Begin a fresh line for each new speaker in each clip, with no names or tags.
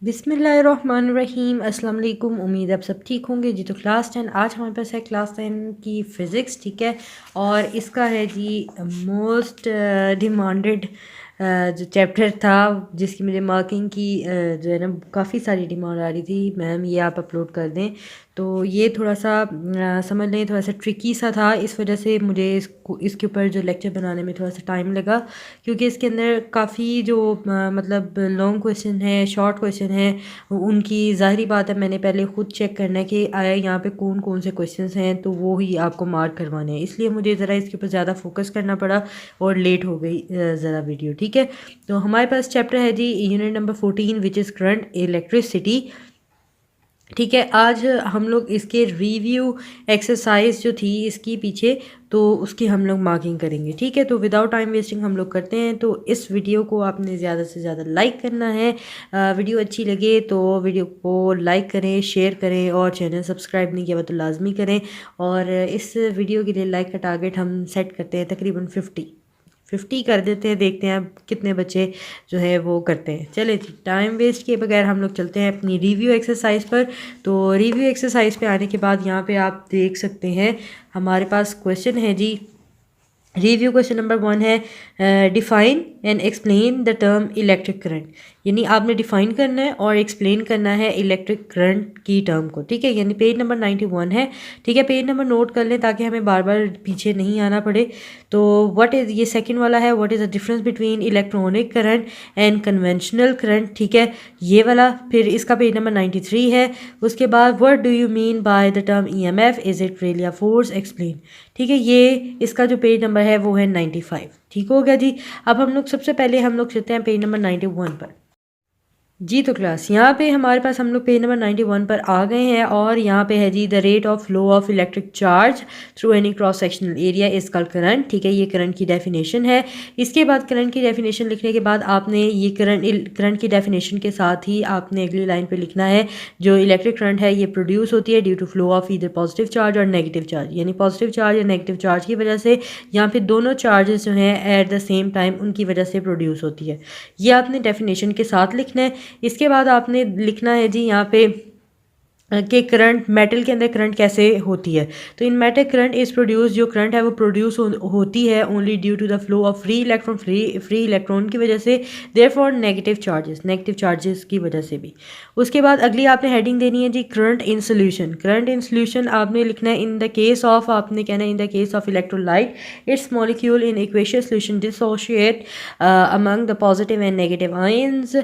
बिस्मिल्लाहिर्रहमानिर्रहीम। अस्सलाम वालेकुम। उम्मीद आप सब ठीक होंगे जी। तो क्लास 10 आज हमारे पास है क्लास 10 की फ़िज़िक्स, ठीक है। और इसका है जी मोस्ट डिमांडेड जो चैप्टर था, जिसकी मुझे मार्किंग की जो है ना काफ़ी सारी डिमांड आ रही थी, मैम ये आप अपलोड कर दें। तो ये थोड़ा सा समझ लें थोड़ा सा ट्रिकी सा था, इस वजह से मुझे इसके ऊपर जो लेक्चर बनाने में थोड़ा सा टाइम लगा, क्योंकि इसके अंदर काफ़ी जो मतलब लॉन्ग क्वेश्चन है, शॉर्ट क्वेश्चन है, उनकी ज़ाहिरी बात है मैंने पहले ख़ुद चेक करना है कि आया यहाँ पे कौन कौन से क्वेश्चंस हैं, तो वो ही आपको मार्क करवाने हैं। इसलिए मुझे ज़रा इसके ऊपर ज़्यादा फोकस करना पड़ा और लेट हो गई ज़रा वीडियो, ठीक है। तो हमारे पास चैप्टर है जी unit number 14 which is current electricity, ठीक है। आज हम लोग इसके रिव्यू एक्सरसाइज जो थी इसकी पीछे, तो उसकी हम लोग मार्किंग करेंगे, ठीक है। तो विदाउट टाइम वेस्टिंग हम लोग करते हैं। तो इस वीडियो को आपने ज़्यादा से ज़्यादा लाइक करना है। वीडियो अच्छी लगे तो वीडियो को लाइक करें, शेयर करें, और चैनल सब्सक्राइब नहीं किया हुआ तो लाजमी करें। और इस वीडियो के लिए लाइक का टारगेट हम सेट करते हैं तकरीबन 50 कर देते हैं, देखते हैं अब कितने बच्चे जो है वो करते हैं। चले जी, टाइम वेस्ट किए बगैर हम लोग चलते हैं अपनी रिव्यू एक्सरसाइज पर। तो रिव्यू एक्सरसाइज पे आने के बाद यहाँ पे आप देख सकते हैं हमारे पास क्वेश्चन है जी। रिव्यू क्वेश्चन नंबर 1 है define and explain the term electric current, यानी आपने डिफाइन करना है और एक्सप्लेन करना है इलेक्ट्रिक करंट की टर्म को, ठीक है। यानी पेज नंबर 91 है, ठीक है। पेज नंबर नोट कर लें ताकि हमें बार बार पीछे नहीं आना पड़े। तो व्हाट इज़, ये सेकंड वाला है, what is the difference between electronic current and conventional current, ठीक है, ये वाला। फिर इसका पेज नंबर 93 है। उसके बाद what do you mean by the term EMF, is it really a force, explain, ठीक है। ये इसका जो पेज नंबर है वो है 95, ठीक हो गया जी। अब हम लोग सबसे पहले हम लोग चलते हैं पेज नंबर 91 पर जी। तो क्लास यहाँ पे हमारे पास हम लोग पेज नंबर 91 पर आ गए हैं, और यहाँ पे है जी the rate of flow of electric charge through any cross sectional area is called current, ठीक है। ये करंट की डेफिनेशन है। इसके बाद करंट की डेफिनेशन लिखने के बाद आपने ये करंट की डेफिनेशन के साथ ही आपने अगली लाइन पे लिखना है जो इलेक्ट्रिक करंट है ये प्रोड्यूस होती है ड्यू टू फ्लो ऑफ इधर पॉजिटिव चार्ज और नेगेटिव चार्ज, यानी पॉजिटिव चार्ज या नेगेटिव चार्ज की वजह से यहाँ पे दोनों चार्जेस जो हैं एट द सेम टाइम उनकी वजह से प्रोड्यूस होती है। ये आपने डेफिनेशन के साथ लिखना है। इसके बाद आपने लिखना है जी यहाँ पे कि करंट, मेटल के अंदर करंट कैसे होती है। तो in metal current is produce, जो करंट है वो प्रोड्यूस होती है only due to the flow of free electron की वजह से, देयरफॉर नेगेटिव चार्जेस की वजह से भी। उसके बाद अगली आपने हेडिंग देनी है जी current in solution. Current in solution आपने लिखना है इन द केस ऑफ, आपने कहना है in the case of electrolyte it's molecule in aqueous solution dissociate among the positive and negative ions,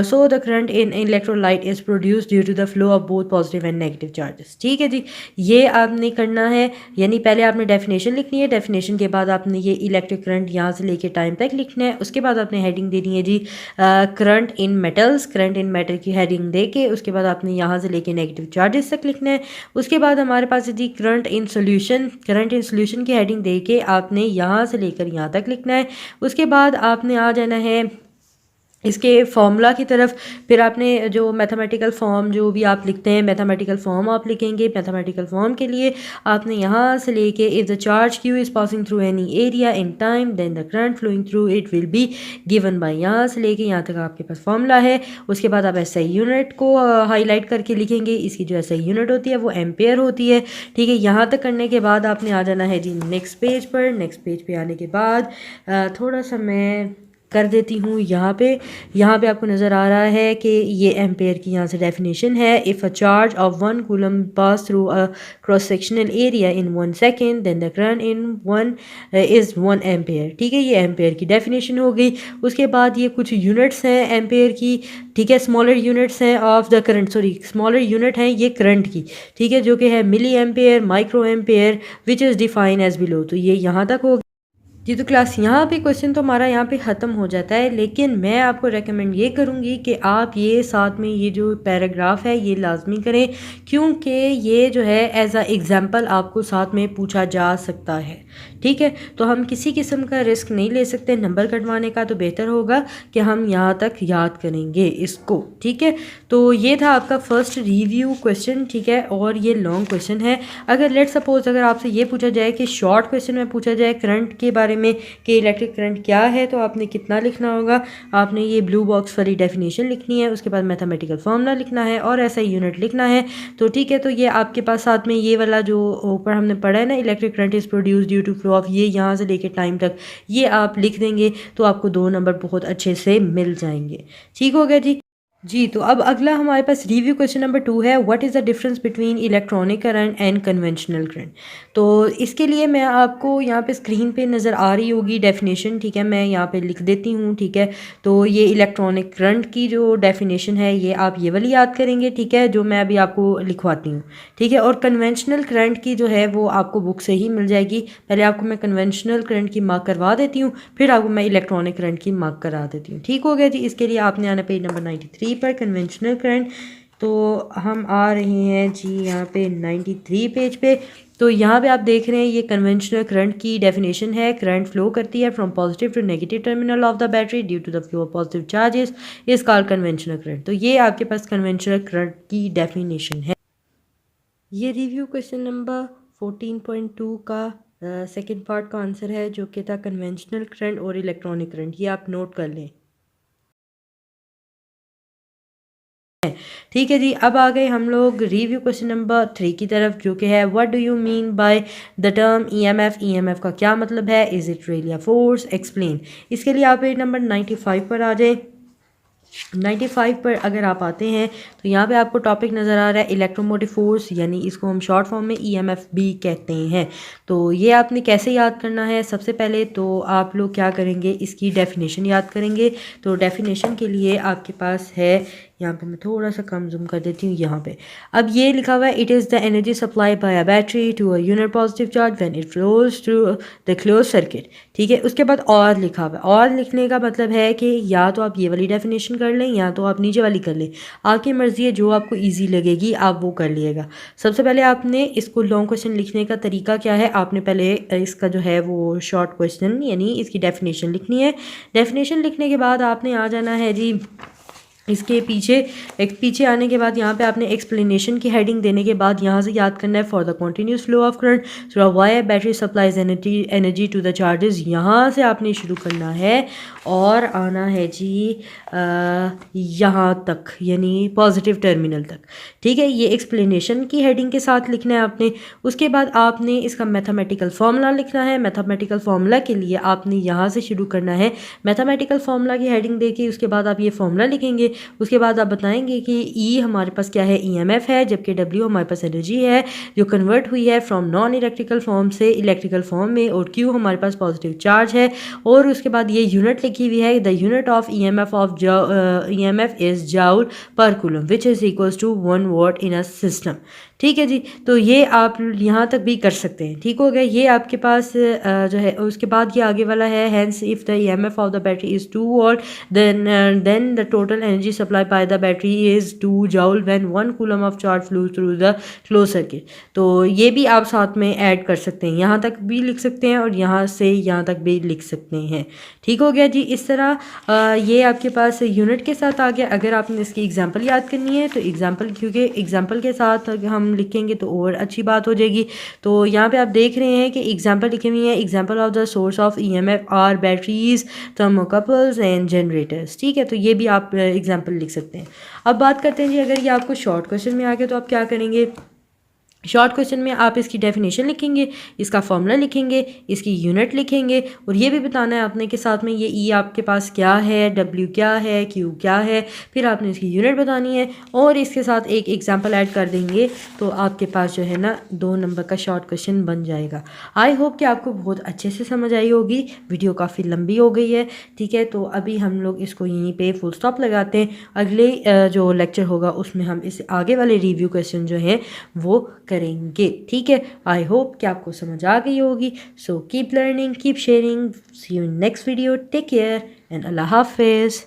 so the current in electrolyte is produced due to the flow of both positive and negative charges, ठीक है जी। ये आपने करना है, यानी पहले आपने definition लिखनी है, डेफिनेशन के बाद आपने ये इलेक्ट्रिक करंट यहाँ से लेके टाइम तक लिखना है। उसके बाद आपने हेडिंग देनी है जी current in metals, current in metal की हेडिंग दे के उसके बाद आपने यहाँ से लेके नेगेटिव चार्जेस तक लिखना है। उसके बाद हमारे पास है जी current in solution, current in solution की हेडिंग दे के आपने यहाँ से लेकर यहाँ तक लिखना है। उसके बाद आपने आ जाना है इसके फॉर्मूला की तरफ। फिर आपने जो मैथमेटिकल फॉर्म जो भी आप लिखते हैं मैथमेटिकल फॉर्म आप लिखेंगे। मैथमेटिकल फॉर्म के लिए आपने यहाँ से लेके if the charge Q is passing through any area in time then the current flowing through it will be given by, यहाँ से लेके यहाँ तक आपके पास फॉर्मूला है। उसके बाद आप एसआई यूनिट को हाईलाइट करके लिखेंगे। इसकी जो एसआई यूनिट होती है वो एम्पेयर होती है, ठीक है। यहाँ तक करने के बाद आपने आ जाना है जी नेक्स्ट पेज पर। नेक्स्ट पेज पे आने के बाद थोड़ा सा मैं कर देती हूँ यहाँ पे आपको नज़र आ रहा है कि ये एम्पेयर की यहाँ से डेफिनेशन है। If a charge of 1 coulomb pass through a cross sectional area in 1 second then the current in 1 is 1 ampere, ठीक है। ये एम्पेयर की डेफिनेशन हो गई। उसके बाद ये कुछ यूनिट्स हैं एम्पेयर की, ठीक है। स्मॉलर यूनिट्स हैं of the current, smaller unit हैं ये करंट की, ठीक है, जो कि है milliampere, microampere which is define as below. तो ये यहाँ तक हो जी। तो क्लास यहाँ पे क्वेश्चन तो हमारा यहाँ पे ख़त्म हो जाता है, लेकिन मैं आपको रेकमेंड ये करूँगी कि आप ये साथ में ये जो पैराग्राफ है ये लाजमी करें, क्योंकि ये जो है एज अ एग्ज़ाम्पल आपको साथ में पूछा जा सकता है, ठीक है। तो हम किसी किस्म का रिस्क नहीं ले सकते नंबर कटवाने का, तो बेहतर होगा कि हम यहाँ तक याद करेंगे इसको, ठीक है। तो ये था आपका फर्स्ट रिव्यू क्वेश्चन, ठीक है। और ये लॉन्ग क्वेश्चन है। अगर लेट सपोज अगर आपसे ये पूछा जाए कि शॉर्ट क्वेश्चन में पूछा जाए करंट के बारे बारे में कि इलेक्ट्रिक करंट क्या है, तो आपने कितना लिखना होगा, आपने ये ब्लू बॉक्स वाली डेफिनेशन लिखनी है, उसके बाद मैथमेटिकल फार्मूला लिखना है और ऐसा यूनिट लिखना है। तो ठीक है, तो ये आपके पास साथ में ये वाला जो ऊपर हमने पढ़ा है ना, electric current is produce due to flow of, ये यहाँ से लेके टाइम तक ये आप लिख देंगे तो आपको 2 नंबर बहुत अच्छे से मिल जाएंगे। ठीक हो गया जी। जी, तो अब अगला हमारे पास रिव्यू क्वेश्चन नंबर 2 है, what is the difference between electronic current and conventional current. तो इसके लिए मैं आपको यहाँ पे स्क्रीन पे नज़र आ रही होगी डेफिनेशन, ठीक है, मैं यहाँ पे लिख देती हूँ, ठीक है। तो ये इलेक्ट्रॉनिक करंट की जो डेफिनेशन है ये आप ये वाली याद करेंगे, ठीक है, जो मैं अभी आपको लिखवाती हूँ, ठीक है। और कन्वेंशनल करंट की जो है वो आपको बुक से ही मिल जाएगी। पहले आपको मैं कन्वेंशनल करंट की मार्क करवा देती हूँ, फिर आपको मैं इलेक्ट्रॉनिक करंट की मार्क करा देती हूँ। ठीक हो गया जी। इसके लिए आपने आना पेज नंबर 93 पर कन्वेंशनल करंट। तो हम आ रहे हैं जी यहाँ पे 93 पेज पे। तो यहाँ पे आप देख रहे हैं ये कन्वेंशनल करंट की डेफिनेशन है, करंट फ्लो करती है from positive to negative terminal of the battery due to the flow of positive charges is called conventional current. तो ये आपके पास कन्वेंशनल करंट की डेफिनेशन है। ये रिव्यू क्वेश्चन नंबर 14.2 का सेकंड पार्ट का आंसर है, जो कि था कन्वेंशनल करंट और इलेक्ट्रॉनिक करंट। ये आप नोट कर लें, ठीक है जी। अब आ गए हम लोग रिव्यू क्वेश्चन नंबर 3 की तरफ, जो कि है what do you mean by the term EMF. EMF का क्या मतलब है, is it really a force, explain. इसके लिए आप पेज नंबर 95 पर आ जाए। 95 पर अगर आप आते हैं तो यहाँ पे आपको टॉपिक नज़र आ रहा है इलेक्ट्रोमोटिव फोर्स, यानी इसको हम शॉर्ट फॉर्म में ईएमएफ भी कहते हैं। तो ये आपने कैसे याद करना है, सबसे पहले तो आप लोग क्या करेंगे, इसकी डेफिनेशन याद करेंगे। तो डेफिनेशन के लिए आपके पास है, यहाँ पे मैं थोड़ा सा कम जूम कर देती हूँ यहाँ पे। अब ये लिखा हुआ है it is the energy supply by a battery to a unit positive charge when it flows through the close circuit, ठीक है। उसके बाद और लिखा हुआ है, और लिखने का मतलब है कि या तो आप ये वाली डेफिनेशन कर लें या तो आप नीचे वाली कर लें, आपकी मर्ज़ी है, जो आपको ईजी लगेगी आप वो कर लिएगा। सबसे पहले आपने इसको लॉन्ग क्वेश्चन लिखने का तरीका क्या है, आपने पहले इसका जो है वो शॉर्ट क्वेश्चन यानी इसकी डेफिनेशन लिखनी है। डेफिनेशन लिखने के बाद आपने आ जाना है जी इसके पीछे आने के बाद यहाँ पे आपने एक्सप्लेनेशन की हेडिंग देने के बाद यहाँ से याद करना है for the continuous flow of current through wire battery supplies energy to the charges. यहाँ से आपने शुरू करना है और आना है जी यहाँ तक, यानी पॉजिटिव टर्मिनल तक, ठीक है। ये एक्सप्लेनेशन की हेडिंग के साथ लिखना है आपने। उसके बाद आपने इसका मैथमेटिकल फार्मूला लिखना है। मैथमेटिकल फार्मूला के लिए आपने यहाँ से शुरू करना है, मैथमेटिकल फार्मूला की हेडिंग देके उसके बाद आप ये फार्मूला लिखेंगे। उसके बाद आप बताएंगे कि ई हमारे पास क्या है, ईएमएफ है, जबकि डब्ल्यू हमारे पास एनर्जी है जो कन्वर्ट हुई है फ्रॉम नॉन इलेक्ट्रिकल फॉर्म से इलेक्ट्रिकल फॉर्म में, और क्यू हमारे पास पॉजिटिव चार्ज है। और उसके बाद ये यूनिट लिखी हुई है, the unit of EMF is joule per coulomb which is equals to 1 watt in a system, ठीक है जी। तो ये आप यहाँ तक भी कर सकते हैं, ठीक हो गया। ये आपके पास जो है, उसके बाद ये आगे वाला है, hence if the EMF of the battery is 2 watt then the total energy supply by the battery is 2 joule when 1 coulomb of charge flow through the close circuit. तो ये भी आप साथ में ऐड कर सकते हैं, यहाँ तक भी लिख सकते हैं और यहाँ से यहाँ तक भी लिख सकते हैं, ठीक हो गया जी। इस तरह ये आपके पास यूनिट के साथ आ गया। अगर आपने इसकी एग्जांपल याद करनी है तो एग्जांपल, क्योंकि एग्जांपल के साथ हम लिखेंगे तो और अच्छी बात हो जाएगी। तो यहाँ पे आप देख रहे हैं कि एग्जांपल लिखी हुई है, example of the source of EMF are batteries, thermocouples and generators, ठीक है। तो ये भी आप एग्जांपल लिख सकते हैं। अब बात करते हैं जी, अगर ये आपको शॉर्ट क्वेश्चन में आ गया तो आप क्या करेंगे। शॉर्ट क्वेश्चन में आप इसकी डेफिनेशन लिखेंगे, इसका फॉर्मूला लिखेंगे, इसकी यूनिट लिखेंगे, और ये भी बताना है आपने कि साथ में ये ई आपके पास क्या है, डब्ल्यू क्या है, क्यू क्या है, फिर आपने इसकी यूनिट बतानी है और इसके साथ एक एग्जांपल ऐड कर देंगे तो आपके पास जो है ना 2 नंबर का शॉर्ट क्वेश्चन बन जाएगा। आई होप कि आपको बहुत अच्छे से समझ आई होगी। वीडियो काफ़ी लंबी हो गई है, ठीक है। तो अभी हम लोग इसको यहीं पे फुल स्टॉप लगाते हैं। अगले जो लेक्चर होगा उसमें हम इस आगे वाले रिव्यू क्वेश्चन जो हैं वो करेंगे, ठीक है। आई होप कि आपको समझ आ गई होगी। So keep learning, keep sharing, see you in next video, take care and अल्लाह हाफिज़।